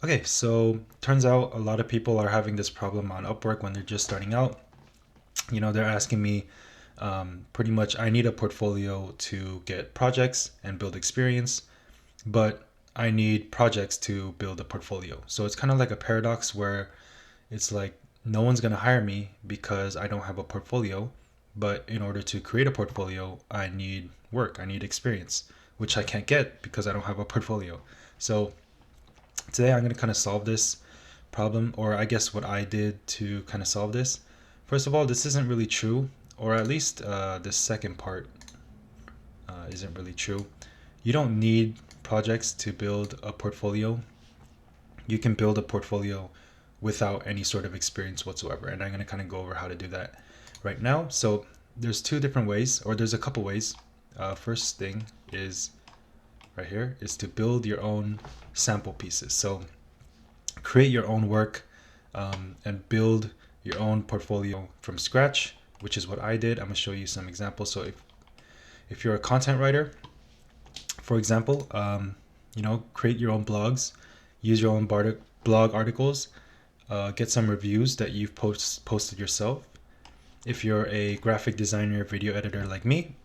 Okay, so turns out a lot of people are having this problem on Upwork when they're just starting out. They're asking me pretty much, I need a portfolio to get projects and build experience, but I need projects to build a portfolio. So it's kind of like a paradox where it's like no one's going to hire me because I don't have a portfolio, but in order to create a portfolio, I need work, I need experience, which I can't get because I don't have a portfolio. So today I'm going to kind of solve this problem, or I guess what I did to kind of solve this. First of all, this isn't really true, or at least this second part isn't really true. You don't need projects to build a portfolio. You can build a portfolio without any sort of experience whatsoever, and I'm going to kind of go over how to do that right now. So there's two different ways, or there's a couple ways. First thing is right here is to build your own sample pieces. So create your own work and build your own portfolio from scratch, which is what I did. I'm gonna show you some examples. So if you're a content writer, for example, create your own blogs, use your own blog articles, get some reviews that you've posted yourself. If you're a graphic designer, video editor like me,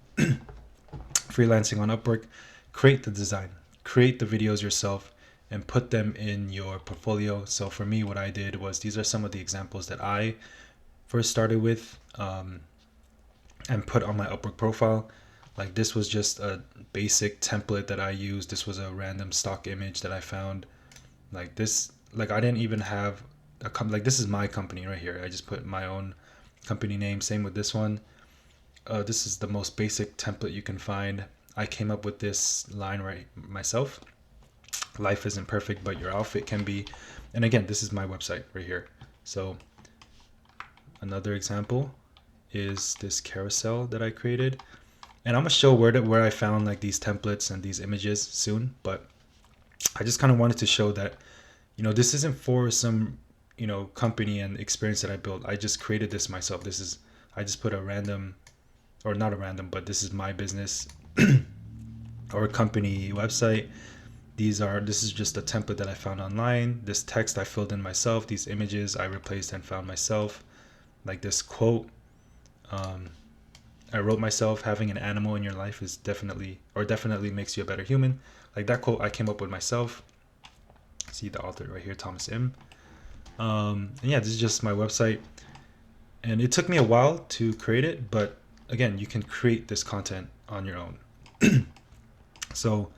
freelancing on Upwork, create the design, create the videos yourself, and put them in your portfolio. So for me, what I did was these are some of the examples that I first started with and put on my Upwork profile. Like this was just a basic template that I used. This was a random stock image that I found. Like this, like I didn't even have like this is my company right here. I just put my own company name. Same with this one. This is the most basic template you can find. I came up with this line right myself. Life isn't perfect, but your outfit can be. And again, this is my website right here. So another example is this carousel that I created. And I'm gonna show where I found like these templates and these images soon, but I just kind of wanted to show that, this isn't for some, company and experience that I built. I just created this myself. I just put a random, or not a random, but this is my business or company website. This is just a template that I found online. This text I filled in myself. These images I replaced and found myself. Like this quote, I wrote myself. Having an animal in your life is definitely makes you a better human. Like that quote I came up with myself. See the author right here, Thomas M. And yeah, this is just my website. And it took me a while to create it, but again, you can create this content on your own. So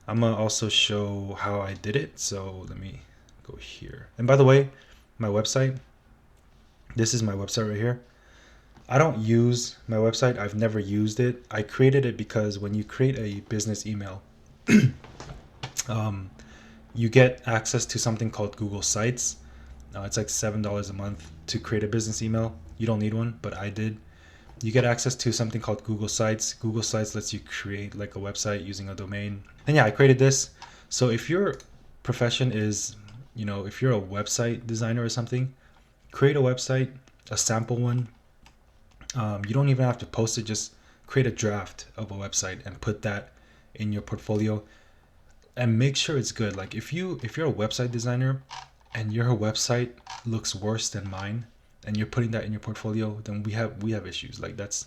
I'm gonna also show how I did it. So let me go here. And by the way, my website, this is my website right here. I don't use my website. I've never used it. I created it because when you create a business email, you get access to something called Google Sites. It's like $7 a month to create a business email. You don't need one, but I did. You get access to something called Google Sites. Google Sites lets you create like a website using a domain. And yeah, I created this. So if your profession is, if you're a website designer or something, create a website, a sample one. You don't even have to post it. Just create a draft of a website and put that in your portfolio, and make sure it's good. Like if you're a website designer and your website looks worse than mine, and you're putting that in your portfolio, then we have issues. Like that's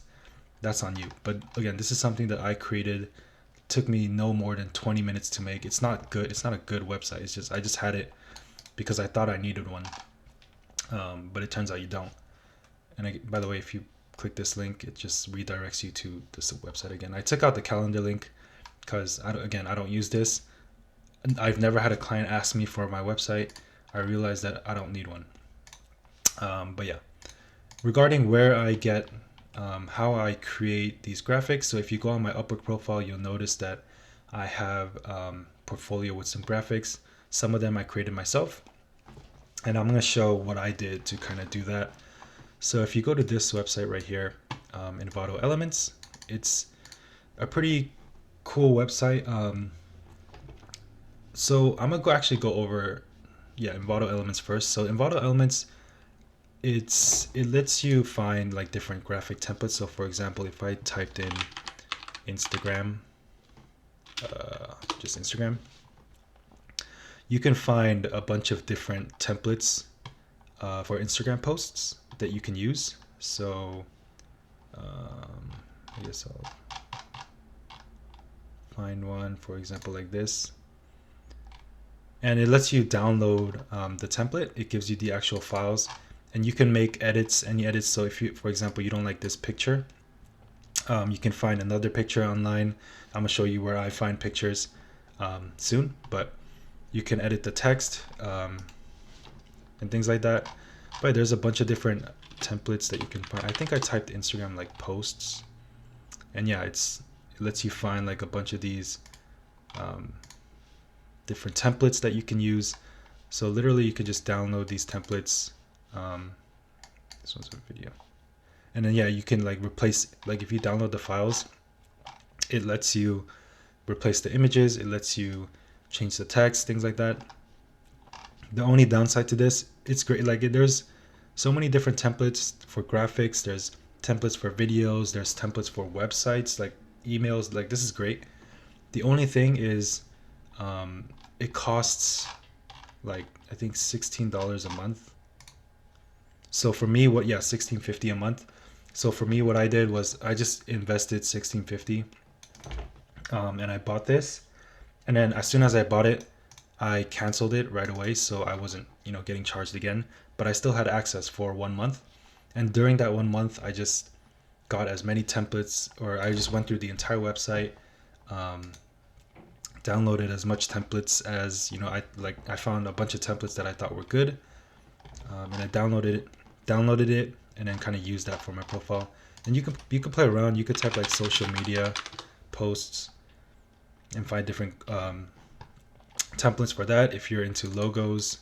on you. But again, this is something that I created. It took me no more than 20 minutes to make. It's not good. It's not a good website. I just had it because I thought I needed one, but it turns out you don't. And by the way, if you click this link, it just redirects you to this website again. I took out the calendar link because I don't use this. I've never had a client ask me for my website. I realized that I don't need one. But yeah, regarding where I get, how I create these graphics. So if you go on my Upwork profile, you'll notice that I have portfolio with some graphics. Some of them I created myself, and I'm going to show what I did to kind of do that. So if you go to this website right here, Envato Elements, it's a pretty cool website. So I'm gonna actually go over, Envato Elements first. So Envato Elements, it lets you find like different graphic templates. So for example, if I typed in Instagram, just Instagram, you can find a bunch of different templates for Instagram posts that you can use. So I guess I'll find one, for example, like this. And it lets you download the template. It gives you the actual files, and you can make edits, any edits. So if you, for example, you don't like this picture, you can find another picture online. I'm gonna show you where I find pictures soon, but you can edit the text and things like that. But there's a bunch of different templates that you can find. I think I typed Instagram like posts, and yeah, it lets you find like a bunch of these different templates that you can use. So literally you could just download these templates. This one's a video. And then yeah, you can like replace, like if you download the files, it lets you replace the images, it lets you change the text, things like that. The only downside to this, it's great, like there's so many different templates for graphics, there's templates for videos, there's templates for websites, like emails, like this is great. The only thing is it costs like I think $16 a month. So for me, $16.50 a month. So for me, what I did was I just invested $16.50 and I bought this, and then as soon as I bought it, I canceled it right away, so I wasn't getting charged again, but I still had access for 1 month. And during that 1 month, I just got as many templates, or I just went through the entire website, downloaded as much templates as I found a bunch of templates that I thought were good, and I downloaded it and then kind of used that for my profile. And you could play around. You could type like social media posts and find different templates for that. If you're into logos,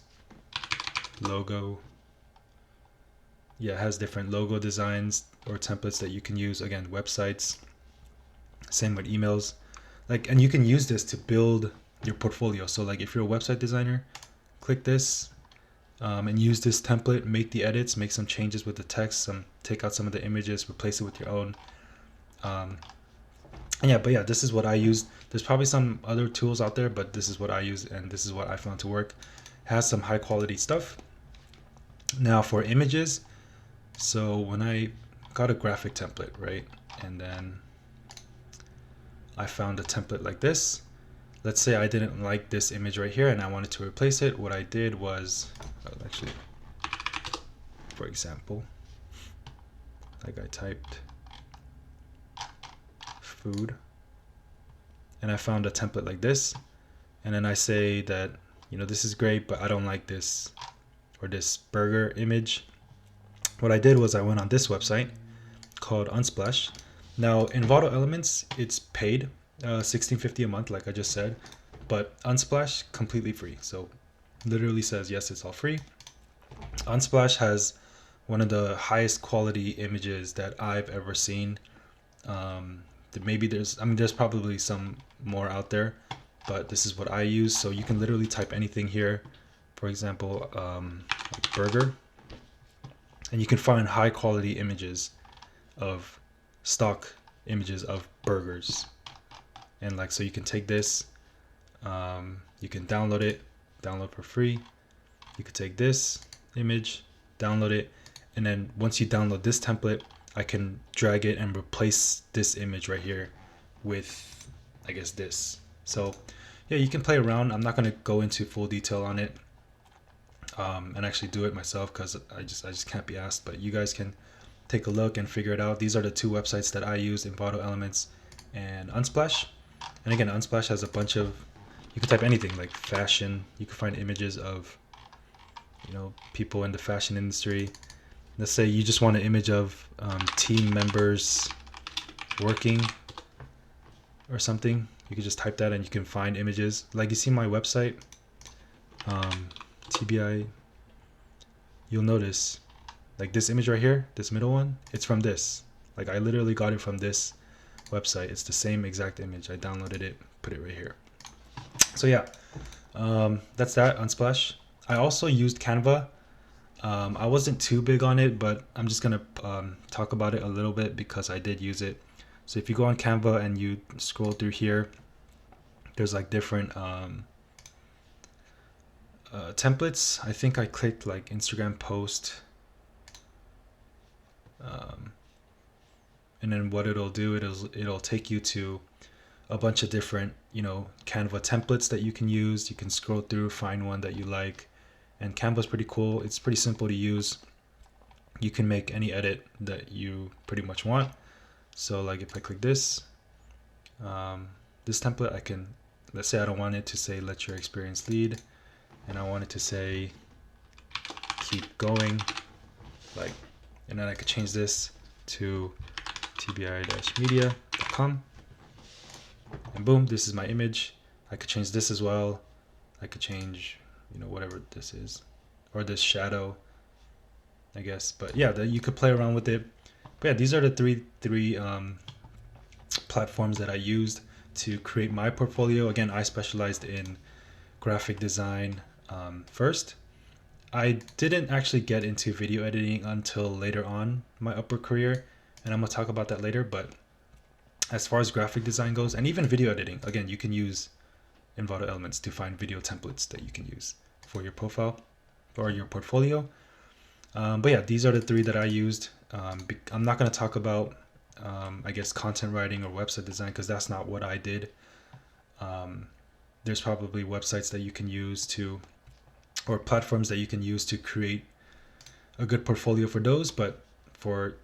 it has different logo designs or templates that you can use. Again, websites, same with emails, and you can use this to build your portfolio. So like if you're a website designer, click this and use this template, make the edits, make some changes with the text, take out some of the images, replace it with your own. But this is what I used. There's probably some other tools out there, but this is what I use, and this is what I found to work. It has some high quality stuff. Now for images, so when I got a graphic template, right, and then I found a template like this. Let's say I didn't like this image right here and I wanted to replace it. What I did was, actually, for example, like I typed food and I found a template like this, and then I say that this is great, but I don't like this or this burger image. What I did was I went on this website called Unsplash. Now in Envato Elements, it's paid $16.50 a month, like I just said, but Unsplash completely free. So literally says yes, it's all free. Unsplash has one of the highest quality images that I've ever seen. Maybe there's probably some more out there, but this is what I use. So you can literally type anything here, for example, like burger, and you can find high quality images of stock images of burgers. And so you can take this, you can download for free. You could take this image, download it, and then once you download this template, I can drag it and replace this image right here with, I guess, this. So yeah, you can play around. I'm not going to go into full detail on it and actually do it myself because I just can't be asked, but you guys can take a look and figure it out. These are the two websites that I use, Envato Elements and Unsplash. And again, Unsplash has a bunch of, you can type anything like fashion. You can find images of people in the fashion industry. Let's say you just want an image of team members working or something. You can just type that and you can find images. Like you see my website, TBI, you'll notice like this image right here, this middle one, it's from this. Like I literally got it from this website. It's the same exact image. I downloaded it, put it right here. So yeah, that's that, Unsplash. I also used Canva. I wasn't too big on it, but I'm just gonna talk about it a little bit because I did use it. So if you go on Canva and you scroll through here, there's like different templates, I think I clicked like Instagram post, and then what it'll do, it'll take you to a bunch of different, Canva templates that you can use. You can scroll through, find one that you like, and Canva's pretty cool. It's pretty simple to use. You can make any edit that you pretty much want. So like if I click this template, I can, let's say I don't want it to say let your experience lead, and I want it to say keep going, like, and then I could change this to tbi-media.com, and boom, this is my image. I could change this as well. I could change, whatever this is, or this shadow, I guess. But yeah, you could play around with it. But yeah, these are the three platforms that I used to create my portfolio. Again, I specialized in graphic design first. I didn't actually get into video editing until later on my Upwork career, and I'm gonna talk about that later. But as far as graphic design goes, and even video editing, again, you can use Envato Elements to find video templates that you can use for your profile or your portfolio. But yeah, these are the three that I used. I'm not going to talk about, I guess, content writing or website design, because that's not what I did. There's probably websites that you can use or platforms that you can use to create a good portfolio for those. But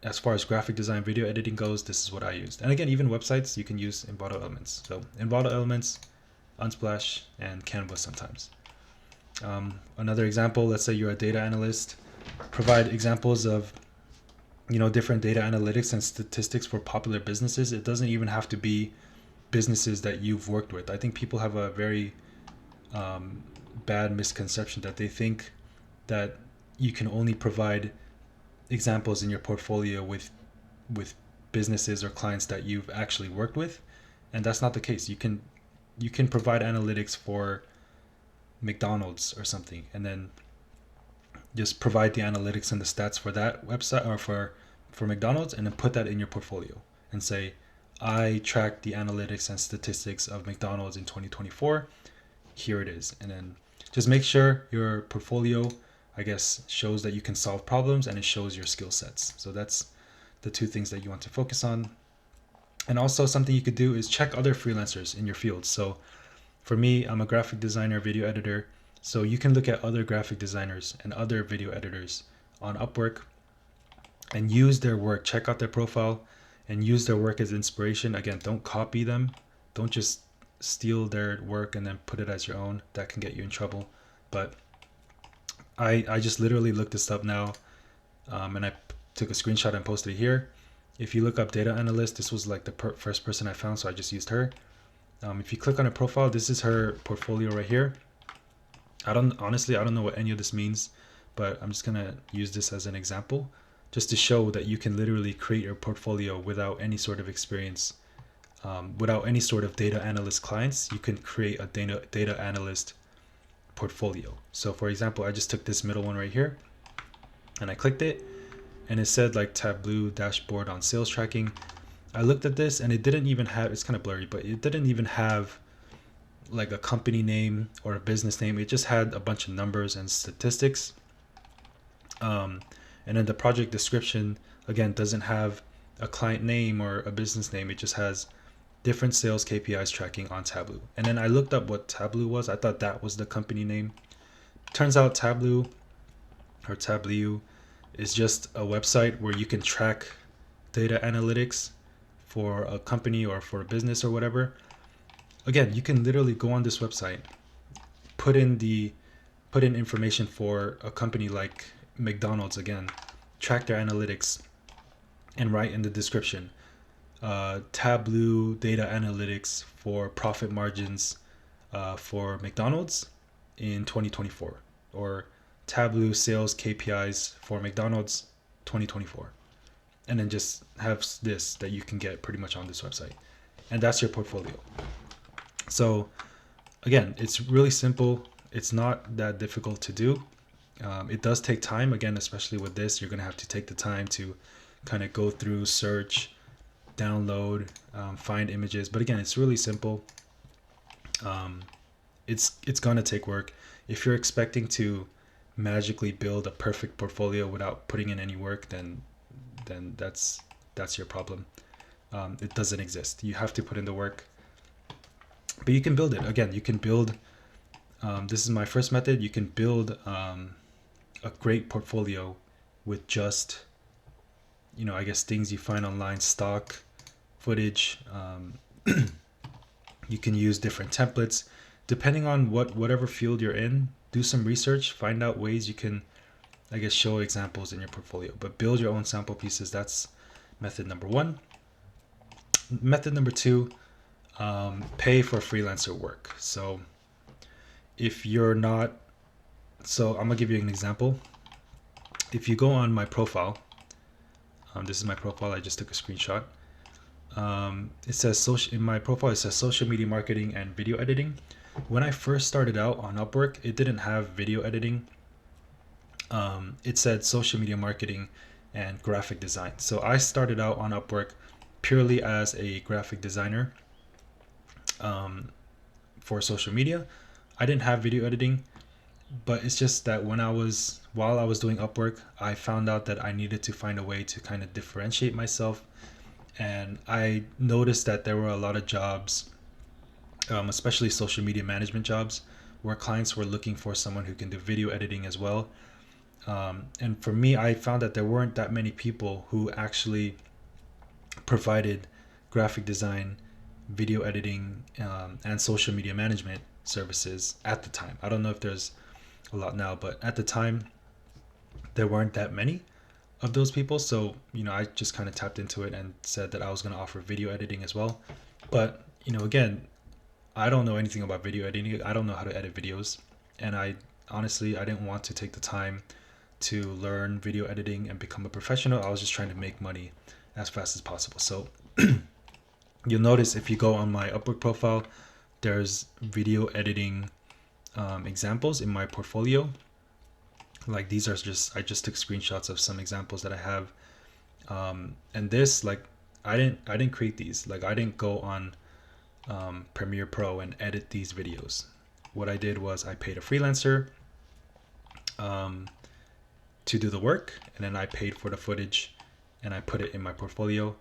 as far as graphic design, video editing goes, this is what I used. And again, even websites, you can use Envato Elements. So Envato Elements, Unsplash, and Canva sometimes. Another example, let's say you're a data analyst, provide examples of different data analytics and statistics for popular businesses. It doesn't even have to be businesses that you've worked with. I think people have a very bad misconception that they think that you can only provide examples in your portfolio with businesses or clients that you've actually worked with, and that's not the case. You can provide analytics for McDonald's or something, and then just provide the analytics and the stats for that website or for McDonald's, and then put that in your portfolio and say, I tracked the analytics and statistics of McDonald's in 2024. Here it is. And then just make sure your portfolio, I guess, shows that you can solve problems and it shows your skill sets. So that's the two things that you want to focus on. And also something you could do is check other freelancers in your field. So for me, I'm a graphic designer, video editor. So you can look at other graphic designers and other video editors on Upwork and use their work, check out their profile and use their work as inspiration. Again, don't copy them. Don't just steal their work and then put it as your own. That can get you in trouble. But I just literally looked this up now, and I took a screenshot and posted it here. If you look up data analyst, this was like the first person I found, so I just used her. If you click on her profile, this is her portfolio right here. I don't know what any of this means, but I'm just gonna use this as an example, just to show that you can literally create your portfolio without any sort of experience, without any sort of data analyst clients. You can create a data analyst portfolio. So for example, I just took this middle one right here and I clicked it, and it said like Tableau dashboard on sales tracking. I looked at this and it didn't even have, it's kind of blurry, but it didn't even have like a company name or a business name. It just had a bunch of numbers and statistics. And then the project description, again, doesn't have a client name or a business name. It just has different sales KPIs tracking on Tableau. And then I looked up what Tableau was. I thought that was the company name. Turns out Tableau is just a website where you can track data analytics for a company or for a business or whatever. Again, you can literally go on this website, put in information for a company like McDonald's, again, track their analytics, and write in the description, Tableau data analytics for profit margins for McDonald's in 2024, or Tableau sales KPIs for McDonald's 2024, and then just have this that you can get pretty much on this website, and that's your portfolio. So again, it's really simple. It's not that difficult to do. It does take time. Again, especially with this, you're going to have to take the time to kind of go through, search, download, find images. But again, it's really simple. It's going to take work. If you're expecting to magically build a perfect portfolio without putting in any work, then that's your problem. It doesn't exist. You have to put in the work, but you can build it. Again, you can build. This is my first method. You can build a great portfolio with just, I guess, things you find online, stock footage. You can use different templates depending on whatever field you're in. Do some research, find out ways you can, I guess, show examples in your portfolio, but build your own sample pieces. That's method number one. Method number two, pay for freelancer work. So if you're not, so I'm gonna give you an example. If you go on my profile, this is my profile, I just took a screenshot. It says in my profile, it says social media marketing and video editing. When I first started out on Upwork, it didn't have video editing. It said social media marketing and graphic design. So I started out on Upwork purely as a graphic designer for social media. I didn't have video editing, but it's just that while I was doing Upwork, I found out that I needed to find a way to kind of differentiate myself. And I noticed that there were a lot of jobs, especially social media management jobs, where clients were looking for someone who can do video editing as well. And for me, I found that there weren't that many people who actually provided graphic design, video editing, and social media management services at the time. I don't know if there's a lot now, but at the time, there weren't that many of those people. So, I just kind of tapped into it and said that I was going to offer video editing as well. But, again, I don't know anything about video editing. I don't know how to edit videos. And I didn't want to take the time to learn video editing and become a professional. I was just trying to make money as fast as possible. So you'll notice if you go on my Upwork profile, there's video editing examples in my portfolio. Like these are I just took screenshots of some examples that I have. And this, like, I didn't create these. Like, I didn't go on Premiere Pro and edit these videos. What I did was I paid a freelancer to do the work, and then I paid for the footage and I put it in my portfolio.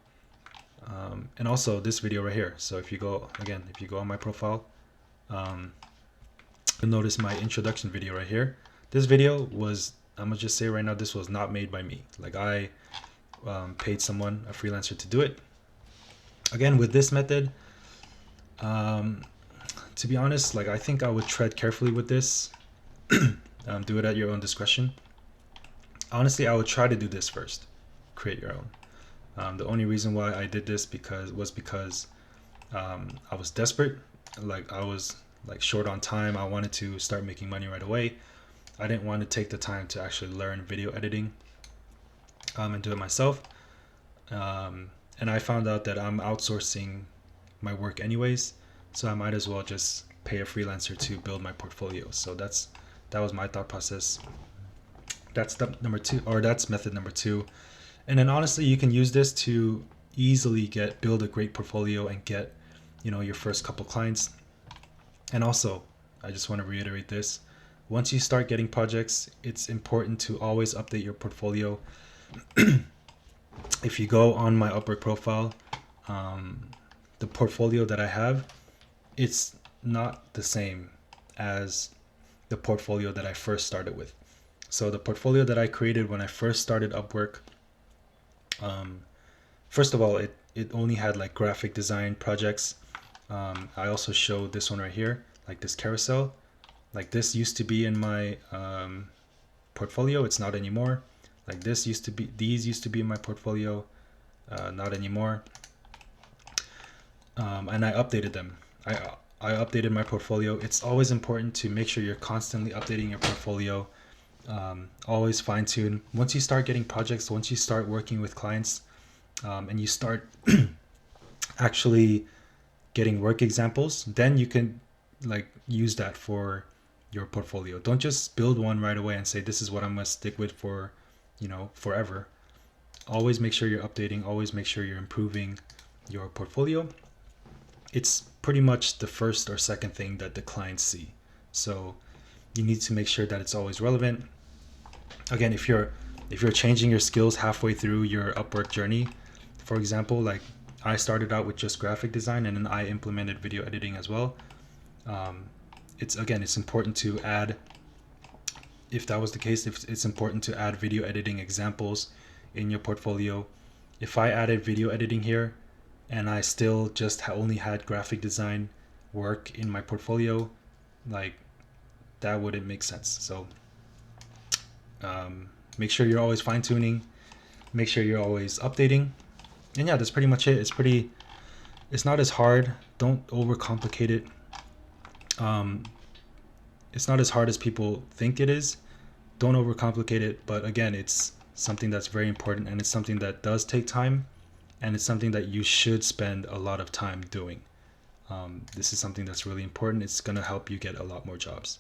And also this video right here. So if you go on my profile, you'll notice my introduction video right here. This video was, I'm gonna just say right now, this was not made by me. Like, I paid someone, a freelancer, to do it. Again, with this method, to be honest, like, I think I would tread carefully with this. Do it at your own discretion. Honestly, I would try to do this first. Create your own. The only reason why I did this was because I was desperate. Like, I was like short on time. I wanted to start making money right away. I didn't want to take the time to actually learn video editing and do it myself. And I found out that I'm outsourcing my work anyways, so I might as well just pay a freelancer to build my portfolio. So that was my thought process. That's step number two, or that's method number two. And then honestly, you can use this to easily build a great portfolio and get, your first couple clients. And also, I just want to reiterate this. Once you start getting projects, it's important to always update your portfolio. If you go on my Upwork profile, the portfolio that I have, it's not the same as the portfolio that I first started with. So the portfolio that I created when I first started Upwork, first of all, it only had like graphic design projects. I also showed this one right here, like this carousel. Like, this used to be in my portfolio. It's not anymore. Like, these used to be in my portfolio, not anymore. And I updated them. I updated my portfolio. It's always important to make sure you're constantly updating your portfolio. Always fine tune. Once you start getting projects, once you start working with clients, and you start actually getting work examples, then you can like use that for your portfolio. Don't just build one right away and say, this is what I'm going to stick with for, forever. Always make sure you're updating. Always make sure you're improving your portfolio. It's pretty much the first or second thing that the clients see. So You need to make sure that it's always relevant. Again, if you're changing your skills halfway through your Upwork journey, for example, like I started out with just graphic design and then I implemented video editing as well. It's important to add, if that was the case, if it's important to add video editing examples in your portfolio. If I added video editing here and I still just only had graphic design work in my portfolio, like that wouldn't make sense. So make sure you're always fine-tuning, make sure you're always updating, and yeah, that's pretty much it. It's not as hard. Don't overcomplicate it. It's not as hard as people think it is. Don't overcomplicate it, but again, it's something that's very important, and it's something that does take time, and it's something that you should spend a lot of time doing. This is something that's really important. It's going to help you get a lot more jobs.